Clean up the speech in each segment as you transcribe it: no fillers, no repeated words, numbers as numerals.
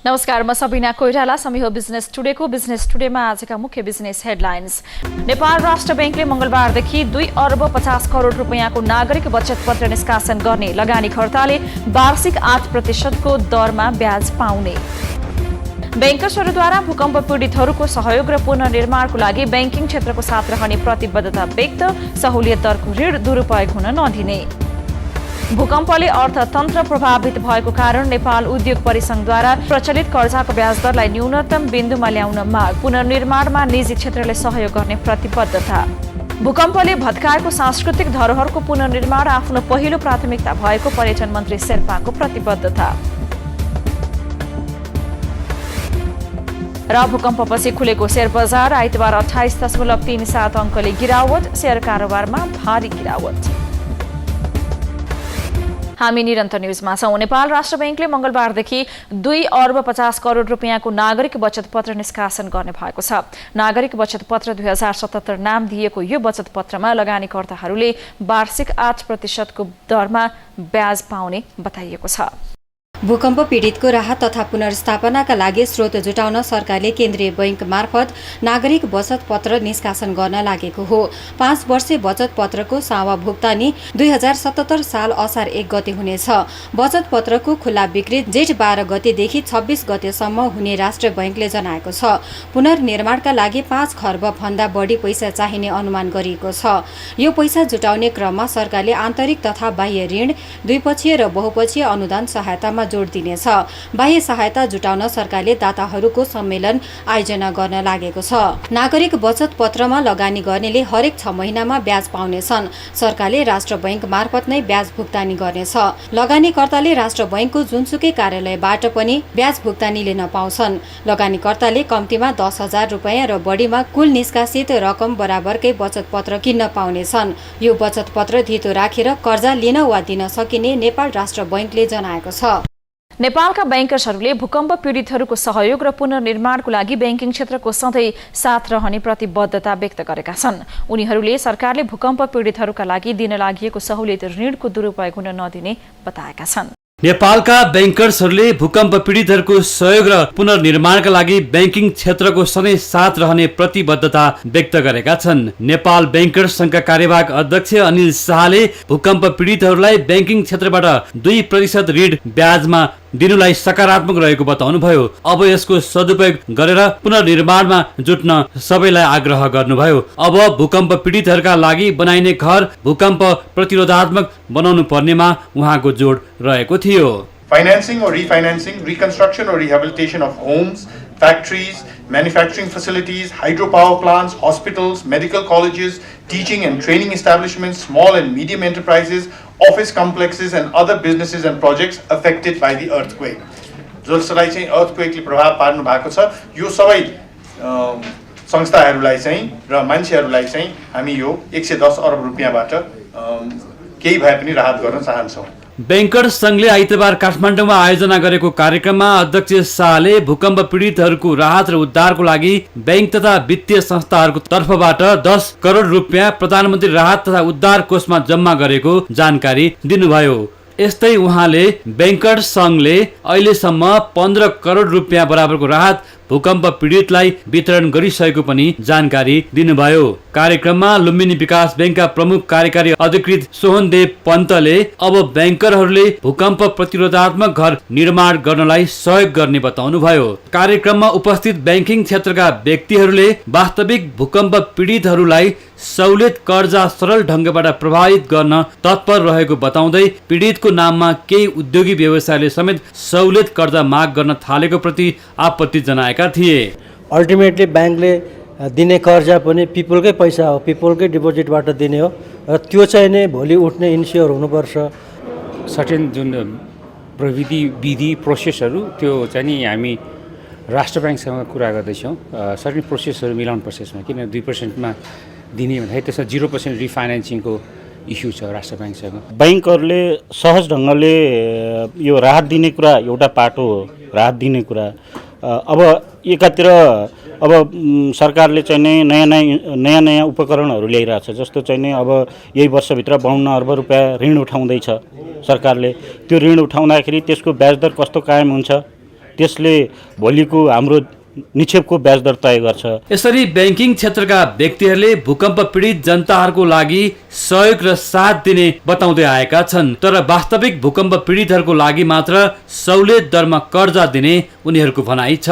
नमस्कार, म सबिना कोइराला। समय हो बिजनेस टुडेको। बिजनेस टुडेमा आजका मुख्य बिजनेस हेडलाइन्स। नेपाल राष्ट्र बैंकले मंगलबारदेखि 2 अर्ब 50 करोड रुपैयाँको नागरिक बचत पत्र निष्कासन गर्ने। लगानीकर्ताले वार्षिक 8% को दरमा ब्याज पाउने। बैंकर्सहरूद्वारा भूकम्प पीडितहरूको सहयोग र पुनर्निर्माणको लागि बैंकिङ क्षेत्रको साथ रहने प्रतिबद्धता व्यक्त। सहुलियत दरको ऋण दुरुपयोग हुन नदिने। भूकम्पले अर्थतन्त्र प्रभावित भएको कारण नेपाल उद्योग परिसंघद्वारा प्रचलित कर्जाको ब्याज दरलाई न्यूनतम बिन्दुमा ल्याउन माग। पुनर्निर्माणमा निजी क्षेत्रले सहयोग गर्ने प्रतिबद्धता। भूकम्पले भत्काएको सांस्कृतिक धरोहरको पुनर्निर्माण आफ्नो पहिलो प्राथमिकता भएको पर्यटन मन्त्री शेर्पाको प्रतिबद्धता। र भूकम्पपछि खुलेको शेयर बजार आइतबार 28.37 अङ्कले गिरावट। शेयर कारोबारमा भारी गिरावट। हामी निरन्तर न्यूजमा छौं। नेपाल राष्ट्र बैंकले मंगलबारदेखि 2 अर्ब 50 करोड रुपैयाँको नागरिक बचत पत्र निष्कासन गर्ने भएको छ। नागरिक बचत पत्र 2077 नाम दिएको यो बचत पत्रमा लगानीकर्ताहरूले वार्षिक 8% को दरमा ब्याज पाउने बताइएको छ। भूकम्प पीडितको राहत तथा पुनर्स्थापनाका लागि स्रोत जुटाउन सरकारले केन्द्रीय बैंक मार्फत नागरिक बचत पत्र निष्कासन गर्न लागेको हो। 5 वर्षे बचत पत्रको सावा भुक्तानी 2077 साल असार 1 गते हुनेछ। बचत पत्रको खुल्ला बिक्री जेठ 12 गतेदेखि 26 गतेसम्म हुने राष्ट्र बैंकले जनाएको छ। पुनर्निर्माणका लागि 5 खर्ब भन्दा बढी पैसा चाहिने अनुमान गरिएको छ। यो पैसा जुटाउने क्रममा सरकारले आन्तरिक तथा बाह्य ऋण, द्विपक्षीय र बहुपक्षीय अनुदान सहायतामा जोड दिनेछ। बाह्य सहायता जुटाउन सरकारले दाताहरूको सम्मेलन आयोजना गर्न लागेको छ। नागरिक बचत पत्रमा लगानी गर्नेले हरेक 6 महिनामा ब्याज पाउनेछन्। सरकारले राष्ट्र बैंक मार्फत नै ब्याज भुक्तानी गर्नेछ। लगानीकर्ताले राष्ट्र बैंकको जुनसुकै कार्यालयबाट पनि ब्याज भुक्तानी लिन पाउँछन्। लगानीकर्ताले कम्तीमा 10,000 रुपैयाँ र बढीमा कुल निष्कासित रकम बराबरकै बचत पत्र किन्न पाउनेछन्। यो बचत पत्र धितो राखेर कर्जा लिन वा दिन सकिने नेपाल राष्ट्र बैंकले जनाएको छ। नेपालका बैंकर्सहरूले भूकम्प पीडितहरूको सहयोग र पुनर्निर्माणको लागि बैंकिङ क्षेत्रको सधैँ साथ रहने प्रतिबद्धता व्यक्त गरेका छन्। उनीहरूले सरकारले भूकम्प पीडितहरूका लागि दिन लागि सहुलियत ऋणको दुरुपयोग हुन नदिने बताएका छन्। नेपालका बैंकर्सहरूले भूकम्प पीडितहरूको सहयोग र पुनर्निर्माणका लागि बैंकिङ क्षेत्रको सधैँ साथ रहने प्रतिबद्धता व्यक्त गरेका छन्। नेपाल बैंकर्स संघका कार्यवाहक अध्यक्ष अनिल शाहले भूकम्प पीडितहरूलाई बैंकिङ क्षेत्रबाट 2% ऋण ब्याजमा दिनुलाई सकारात्मक रहेको बताउनुभयो। अब यसको सदुपयोग गरेर पुनर्निर्माणमा जुट्न सबैलाई आग्रह गर्नुभयो। अब भूकम्प पीडितहरूका लागि बनाइने घर भूकम्प प्रतिरोधात्मक बनाउनु पर्नेमा उहाँको जोड रहेको थियो। Financing or refinancing, reconstruction or rehabilitation of homes, factories, manufacturing facilities, hydropower plants, hospitals, medical colleges, teaching and training establishments, small and medium enterprises, office complexes and other businesses and projects affected by the earthquake. जसलाई चाहिँ earthquakeले प्रभाव पार्नु भएको छ, यो सबै संस्थाहरूलाई चाहिँ र मान्छेहरूलाई चाहिँ हामी यो 110 अर्ब रुपैयाँबाट केही भए पनि राहत गर्न चाहन्छौँ। बैंकर्स संघले आइतबार काठमाडौँमा आयोजना गरेको कार्यक्रममा अध्यक्ष शाहले भूकम्प पीडितहरूको राहत र उद्धारको लागि बैंक तथा वित्तीय संस्थाहरूको तर्फबाट 10 करोड रुपैयाँ प्रधानमन्त्री राहत तथा उद्धार कोषमा जम्मा गरेको जानकारी दिनुभयो। यस्तै उहाँले बैंकर्स संघले अहिलेसम्म 15 करोड रुपैयाँ बराबरको राहत भूकम्प पीडितलाई वितरण गरिसकेको पनि जानकारी दिनुभयो। कार्यक्रममा लुम्बिनी विकास बैंकका प्रमुख कार्यकारी अधिकृत सोहनदेव पन्तले अब बैंकरहरूले भूकम्प प्रतिरोधात्मक घर निर्माण गर्नलाई सहयोग गर्ने बताउनुभयो। कार्यक्रममा उपस्थित बैंकिङ क्षेत्रका व्यक्तिहरूले वास्तविक भूकम्प पीडितहरूलाई सहुलियत कर्जा सरल ढङ्गबाट प्रभावित गर्न तत्पर रहेको बताउँदै पीडितको नाममा केही उद्योगी व्यवसायले समेत सहुलियत कर्जा माग गर्न थालेको प्रति आपत्ति जनाएका थिए। अल्टिमेटली बैंकले दिने कर्जा पनि पिपलकै पैसा हो, पिपलकै डिपोजिटबाट दिने हो र त्यो चाहिँ नै भोलि उठ्ने इन्स्योर हुनुपर्छ। सर्टेन जुन प्रविधि विधि प्रोसेसहरू त्यो चाहिँ नि हामी राष्ट्र बैंकसँग कुरा गर्दैछौँ। सर्टेन प्रोसेसहरू मिलाउनु पर्छ यसमा, किन 2%मा दिने भन्दाखेरि त्यसमा 0% रिफाइनेन्सिङको इस्यु छ राष्ट्र बैंकसँग। बैंकहरूले सहज ढङ्गले यो राहत दिने कुरा एउटा पाटो हो, राहत दिने कुरा। अब एकातिर अब सरकारले चाहिँ नयाँ नयाँ उपकरणहरू ल्याइरहेछ। जस्तो चाहिँ नि अब यही वर्षभित्र 52 अर्ब रुपैयाँ ऋण उठाउँदैछ सरकारले। त्यो ऋण उठाउँदाखेरि त्यसको ब्याज दर कस्तो कायम हुन्छ त्यसले भोलिको हाम्रो निक्षेपको ब्याज दर तय गर्छ। यसरी बैंकिङ क्षेत्रका व्यक्तिहरूले भूकम्प पीडित जनताहरूको लागि सहयोग र साथ दिने बताउँदै आएका छन्, तर वास्तविक भूकम्प पीडितहरूको लागि मात्र सहुलियत दरमा कर्जा दिने उनीहरूको भनाइ छ।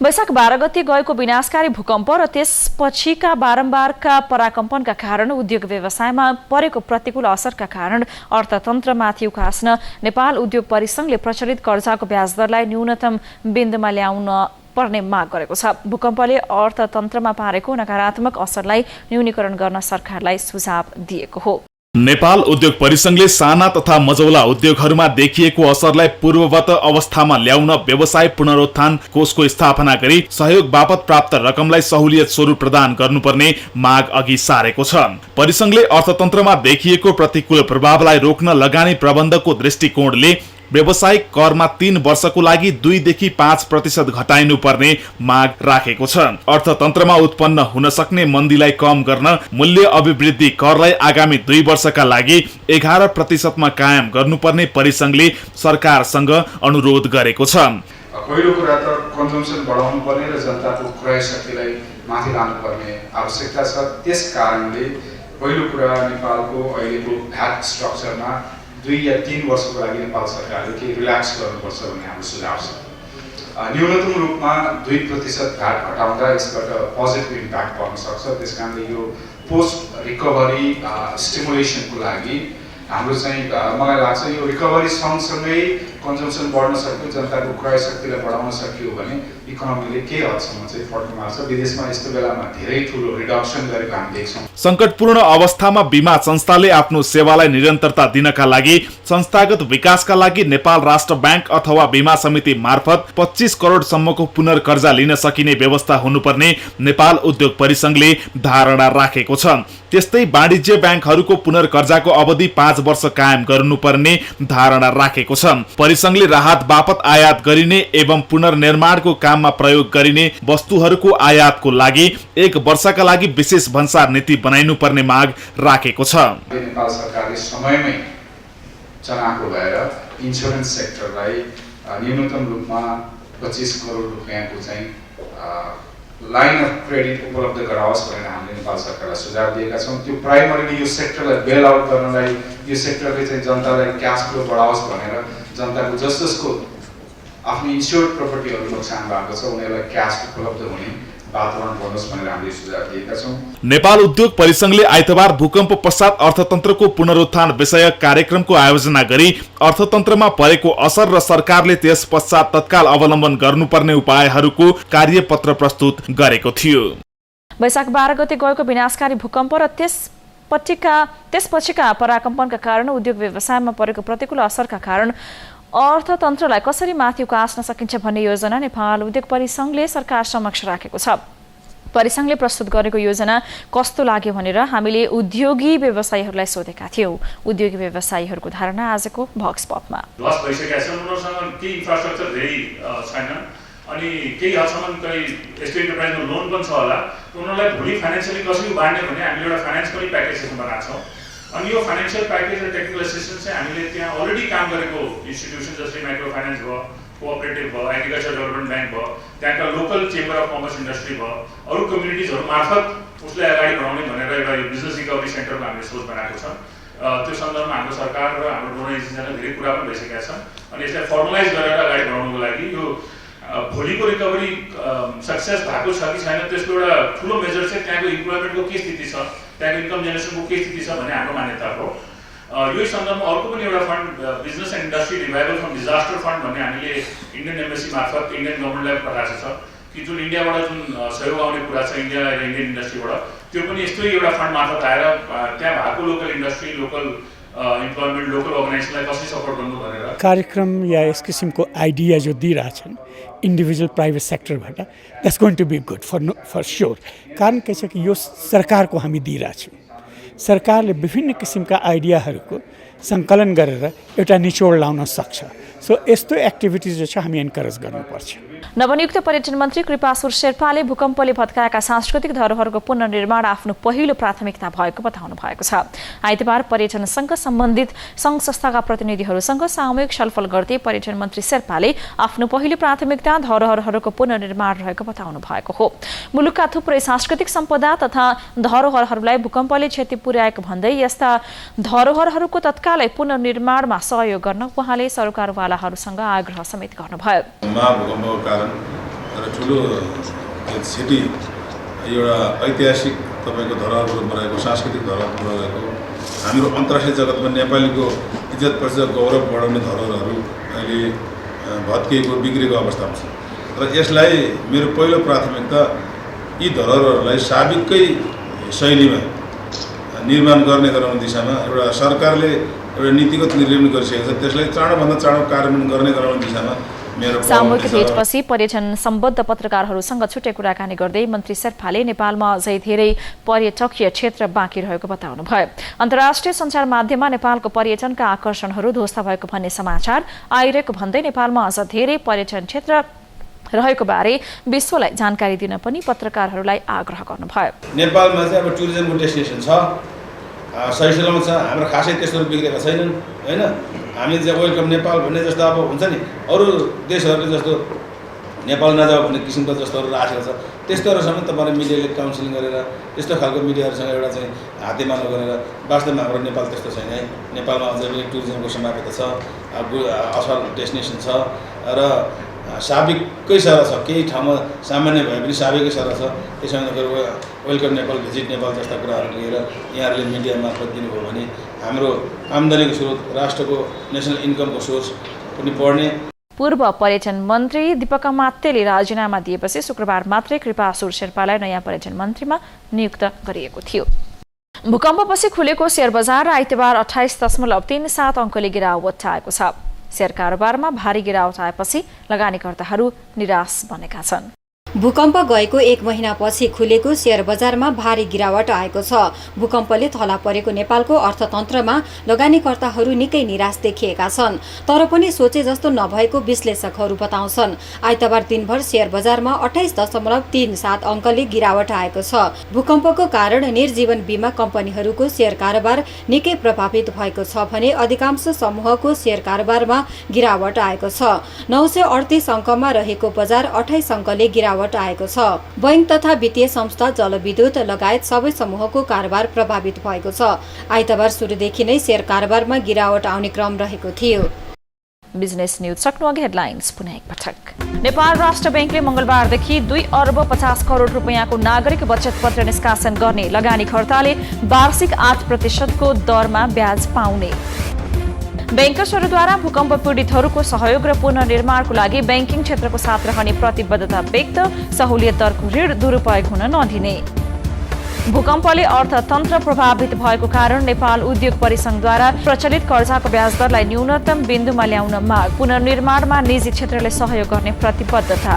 वैशाख 12 गते गएको विनाशकारी भूकम्प र त्यसपछिका बारम्बारका पराकम्पनका कारण उद्योग व्यवसायमा परेको प्रतिकूल असरका कारण अर्थतन्त्रमाथि उकास्न नेपाल उद्योग परिसंघले प्रचलित कर्जाको ब्याज दरलाई न्यूनतम बिन्दुमा ल्याउन पर्ने माग गरेको छ। भूकम्पले अर्थतन्त्रमा पारेको नकारात्मक असरलाई न्यूनीकरण गर्न सरकारलाई सुझाव दिएको हो। नेपाल उद्योग परिसंघले साना तथा मझौला उद्योगहरूमा देखिएको असरलाई पूर्ववत अवस्थामा ल्याउन व्यवसाय पुनरुत्थान कोषको स्थापना गरी सहयोग बापत प्राप्त रकमलाई सहुलियत स्वरूप प्रदान गर्नुपर्ने माग अघि सारेको छ। परिसंघले अर्थतन्त्रमा देखिएको प्रतिकूल प्रभावलाई रोक्न लगानी प्रबन्धको दृष्टिकोणले व्यावसायिक करमा 3 वर्षको लागि 2 देखि 5% घटाइनु पर्ने माग राखेको छ। अर्थतन्त्रमा उत्पन्न हुन सक्ने मन्दीलाई कम गर्न मूल्य अभिवृद्धि करलाई आगामी 2 वर्षका लागि 11% मा कायम गर्नुपर्ने परिसंघले सरकारसँग अनुरोध गरेको छ। पहिलो कुरा त कन्जम्सन बढाउनु पर्ने र जनताको क्रय शक्तिलाई माथि लानुपर्ने आवश्यकता छ। त्यस कारणले पहिलो कुरा नेपालको अहिलेको भ्याट स्ट्रक्चरमा 2 या 3 वर्षको लागि नेपाल सरकारले केही रिल्याक्स गर्नुपर्छ भन्ने हाम्रो सुझाव छ। न्यूनतम रूपमा 2% भ्याट घटाउँदा यसबाट पोजिटिभ इम्प्याक्ट पर्न सक्छ। त्यसकारणले यो पोस्ट रिकभरी स्टिमुलेसनको लागि हाम्रो चाहिँ मलाई लाग्छ यो रिकभरी सँगसँगै कन्जम्सन बढ्न सक्यो, जनताको क्रय शक्तिलाई बढाउन सकियो भने इकोनोमीले केही हदसम्म चाहिँ फर्क मार्छ। विदेशमा यस्तो बेलामा धेरै ठुलो रिडक्सन गरेको हामी देख्छौँ। संकटपूर्ण अवस्थामा बीमा संस्थाले आफ्नो सेवालाई निरन्तरता दिनका लागि संस्थागत विकासका लागि नेपाल राष्ट्र बैंक अथवा बीमा समिति मार्फत 25 करोड सम्मको पुनर्कर्जा लिन सकिने व्यवस्था हुनुपर्ने नेपाल उद्योग परिसंघले धारणा राखेको छ। त्यस्तै वाणिज्य बैंकहरूको पुनर्कर्जाको अवधि 5 वर्ष कायम गर्नुपर्ने धारणा राखेको छ। परिसंघले राहत बापत आयात गरिने एवं पुनर्निर्माणको काममा प्रयोग गरिने वस्तुहरूको आयातको लागि 1 वर्षका लागि विशेष भन्सार नीति बनाइनु पर्ने माग राखेको छ। नेपाल सरकारले समयमै चनाखो भएर इन्स्योरेन्स सेक्टरलाई न्यूनतम रूपमा 25 करोड रुपैयाँको चाहिँ लाइन अफ क्रेडिट उपलब्ध गराओस् भनेर हामीले नेपाल सरकारलाई सुझाव दिएका छौँ। त्यो प्राइमरीली यो सेक्टरलाई बेल आउट गर्नलाई, यो सेक्टरले चाहिँ जनतालाई क्यास फ्लो बढाओस् भनेर जनताको जसको आफ्नो इन्स्योर्ड प्रोपर्टीहरू नोक्सान भएको छ उनीहरूलाई क्यास उपलब्ध हुने वातावरण बनोस् भनेर हामीले सुझाव दिएका छौँ। नेपाल उद्योग परिसंघले आइतबार भूकम्प पश्चात अर्थतन्त्रको पुनरुत्थान विषयक कार्यक्रमको आयोजना गरी अर्थतन्त्रमा परेको असर र सरकारले त्यस पश्चात तत्काल अवलम्बन गर्नुपर्ने उपायहरूको कार्यपत्र प्रस्तुत गरेको थियो। वैशाख 12 गते गएको विनाशकारी भूकम्प र त्यसपछिका पराकम्पनका कारण उद्योग व्यवसायमा परेको प्रतिकूल असरका कारण अर्थतन्त्रलाई कसरी माथि उकास्न सकिन्छ भन्ने योजना नेपाल उद्योग परिसंघले सरकार समक्ष राखेको छ। परिसंघले प्रस्तुत गरेको योजना कस्तो लाग्यो भनेर हामीले उद्योगी व्यवसायीहरूलाई सोधेका थियौँ। उद्योगी व्यवसायीहरूको धारणा आजको भक्स पपमा। लस भइसकेका छन्, उनीहरूसँग केही इन्फ्रास्ट्रक्चर धेरै छैन अनि केही हदसम्म कहीँ यस्तो इन्टरप्राइजमा लोन पनि छ होला। उनीहरूलाई भोलि फाइनेन्सियली कसरी उभार्ने भन्ने हामीले एउटा फाइनेन्स पनि प्याकेज बनाएको छौँ। अनि यो फाइनेन्शियल प्याकेज र टेक्निकल एसिस्टेन्स चाहिँ हामीले त्यहाँ अलरेडी काम गरेको इन्स्टिट्युसन जस्तै माइक्रो फाइनेन्स भयो, कोअपरेटिभ भयो, एग्रिकल्चर डेभलपमेन्ट ब्याङ्क भयो, त्यहाँका local chamber of commerce industry भयो, अरू कम्युनिटिजहरू मार्फत उसलाई अगाडि बढाउने भनेर एउटा यो बिजनेस रिकभरी सेन्टरको हामीले सोच बनाएको छ। त्यो सन्दर्भमा हाम्रो सरकार र हाम्रो डोनर एजेन्सीसँग धेरै कुरा पनि भइसकेका छन् अनि यसलाई फर्मलाइज गरेर अगाडि बढाउनको लागि यो भोलिको रिकभरी सक्सेस भएको छ कि छैन त्यसको एउटा ठुलो मेजर चाहिँ त्यहाँको इम्प्लोइमेन्टको के स्थिति छ, त्यहाँको इन्कम जेनेरेसनको के स्थिति छ भन्ने हाम्रो मान्यता हो। यो सन्दर्भमा अर्को पनि एउटा fund business and industry revival from disaster fund भन्ने हामीले इन्डियन एम्बेसी मार्फत इन्डियन गभर्मेन्टलाई पठाएको छ कि जुन इन्डियाबाट जुन सहयोग आउने कुरा छ इन्डिया र इन्डियन इन्डस्ट्रीबाट त्यो पनि यस्तै एउटा फन्ड मार्फत आएर त्यहाँ भएको local industry, local employment, local अर्गनाइजेसनलाई कसरी सपोर्ट गर्नु भनेर कार्यक्रम या यस किसिमको आइडिया जो दिइरहेछन् इन्डिभिजुअल प्राइभेट सेक्टरबाट that's going to be good for sure. कारण के छ कि यो सरकारको हामी दिइरहेछौँ। सरकारले विभिन्न किसिमका आइडियाहरूको सङ्कलन गरेर एउटा निचोड लाउन सक्छ। सो यस्तो एक्टिभिटिज जो छ हामी एन्करेज गर्नुपर्छ। नवनियुक्त पर्यटन मन्त्री कृपासुर शेर्पाले भूकम्पले भत्काएका सांस्कृतिक धरोहरको पुनर्निर्माण आफ्नो पहिलो प्राथमिकता भएको बताउनु भएको छ। आइतबार पर्यटनसँग सम्बन्धित सङ्घ संस्थाका प्रतिनिधिहरूसँग सामूहिक छलफल गर्दै पर्यटन मन्त्री शेर्पाले आफ्नो पहिलो प्राथमिकता धरोहरहरूको पुनर्निर्माण रहेको बताउनु भएको हो। मुलुकका थुप्रै सांस्कृतिक सम्पदा तथा धरोहरहरूलाई भूकम्पले क्षति पुर्याएको भन्दै यस्ता धरोहरहरूको तत्कालै पुनर्निर्माणमा सहयोग गर्न उहाँले सरकारवालाहरूसँग आग्रह समेत गर्नुभयो। महाभूकम्पको कारण र ठुलो क्षति एउटा ऐतिहासिक तपाईँको धरोहरहरू रहेको सांस्कृतिक धरोहरहरू रहेको हाम्रो अन्तर्राष्ट्रिय जगतमा नेपालीको इज्जत प्रतिष्ठा गौरव बढाउने धरोहरहरू अहिले भत्किएको बिग्रेको अवस्थामा छ र यसलाई मेरो पहिलो प्राथमिकता यी धरोहरहरूलाई साबिककै शैलीमा निर्माण गराउने दिशामा एउटा सरकारले एउटा नीतिगत निर्णय पनि गरिसकेको छ। त्यसलाई चाँडोभन्दा चाँडो कार्यान्वयन गर्ने दिशामा सामूहिक भेटपछि पर्यटन सम्बद्ध पत्रकारहरूसँग छुट्टै कुराकानी गर्दै मन्त्री शेर्पाले नेपालमा अझै धेरै पर्यटकीय क्षेत्र बाँकी रहेको बताउनुभयो। अन्तर्राष्ट्रिय सञ्चार माध्यममा नेपालको पर्यटनका आकर्षणहरू ध्वस्त भएको भन्ने समाचार आइरहेको भन्दै नेपालमा अझ धेरै पर्यटन क्षेत्र रहेको बारे विश्वलाई जानकारी दिन पनि पत्रकारहरूलाई आग्रह गर्नुभयो। नेपालमा चाहिँ अब टुरिज्मको डेस्टिनेसन छ, सही सलामत छ, हाम्रो खासै त्यस्तो बिग्रेका छैनन् होइन। हामीले चाहिँ वेलकम नेपाल भन्ने जस्तो अब हुन्छ नि अरू देशहरूले जस्तो नेपाल नजाऊ भन्ने किसिमको जस्तोहरू राखेको छ त्यस्तोहरूसँग तपाईँले मिडियाले काउन्सिलिङ गरेर त्यस्तो खालको मिडियाहरूसँग एउटा चाहिँ हातेमालो गरेर वास्तवमा हाम्रो नेपाल त्यस्तो छैन है। नेपालमा अझै पनि टुरिज्मको सम्भाव्यता छ, असल डेस्टिनेसन छ र साबिककै सरह छ, केही ठाउँमा सामान्य भए पनि साबिकै सरह छ। त्यसैले वेलकम नेपाल, भिजिट नेपाल जस्ता कुराहरू लिएर यहाँहरूले मिडिया मार्फत दिनुभयो भने हाम्रो आम्दानीको स्रोत, राष्ट्रको नेसनल इन्कमको सोर्स पनि बढ्ने। पूर्व पर्यटन मन्त्री दीपक मात्यले राजीनामा दिएपछि शुक्रबार मात्रै कृपासुर शेर्पालाई नयाँ पर्यटन मन्त्रीमा नियुक्त गरिएको थियो। भूकम्पपछि खुलेको शेयर बजार आइतबार 28.37 अङ्कले गिरावट आएको छ। शेयर कारोबारमा भारी गिरावट आएपछि लगानीकर्ताहरू निराश बनेका छन्। भूकम्प गएको 1 महिनापछि खुलेको शेयर बजारमा भारी गिरावट आएको छ। भूकम्पले थला परेको नेपालको अर्थतन्त्रमा लगानीकर्ताहरू निकै निराश देखिएका छन्। तर पनि सोचे जस्तो नभएको विश्लेषकहरू बताउँछन्। आइतबार दिनभर शेयर बजारमा 28.37 अङ्कले गिरावट आएको छ। भूकम्पको कारण निर्जीवन बीमा कम्पनीहरूको शेयर कारोबार निकै प्रभावित भएको छ भने अधिकांश समूहको शेयर कारोबारमा गिरावट आएको छ। 938 अङ्कमा रहेको बजार 28 अङ्कले गिरावट आएको छ। बैंक तथा वित्तीय संस्था, जलविद्युत लगायत सबै समूहको कारोबार प्रभावित भएको छ। आइतबार सुरुदेखि नै शेयर कारोबारमा गिरावट आउने क्रम रहेको थियो। बिजनेस न्यूज सक्नुअघि हेडलाइन्स पुनः एकपटक। नेपाल राष्ट्र बैंकले मंगलबारदेखि 2 अर्ब 50 करोड रुपैयाँको नागरिक बचत पत्र निष्कासन गर्ने, लगानीकर्ताले वार्षिक 8% को दरमा ब्याज पाउने। बैंकर्सहरूद्वारा भूकम्प पीडितहरूको सहयोग र पुनर्निर्माणको लागि बैंकिङ क्षेत्रको साथ रहने प्रतिबद्धता व्यक्त, सहुलियत दरको ऋण दुरुपयोग हुन नदिने। भूकम्पले अर्थतन्त्र प्रभावित भएको कारण नेपाल उद्योग परिसंघद्वारा प्रचलित कर्जाको ब्याज दरलाई न्यूनतम बिन्दुमा ल्याउन माग, पुनर्निर्माणमा निजी क्षेत्रले सहयोग गर्ने प्रतिबद्धता।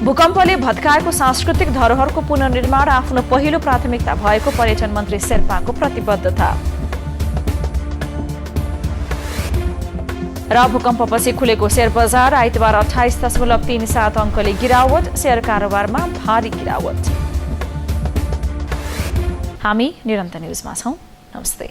भूकम्पले भत्काएको सांस्कृतिक धरोहरको पुनर्निर्माण आफ्नो पहिलो प्राथमिकता भएको पर्यटन मन्त्री शेर्पाको प्रतिबद्धता। र भूकम्पपछि खुलेको शेयर बजार आइतबार 28.37 अङ्कले गिरावट, शेयर कारोबारमा भारी गिरावट। हामी निरन्तर न्यूजमा छौं। नमस्ते।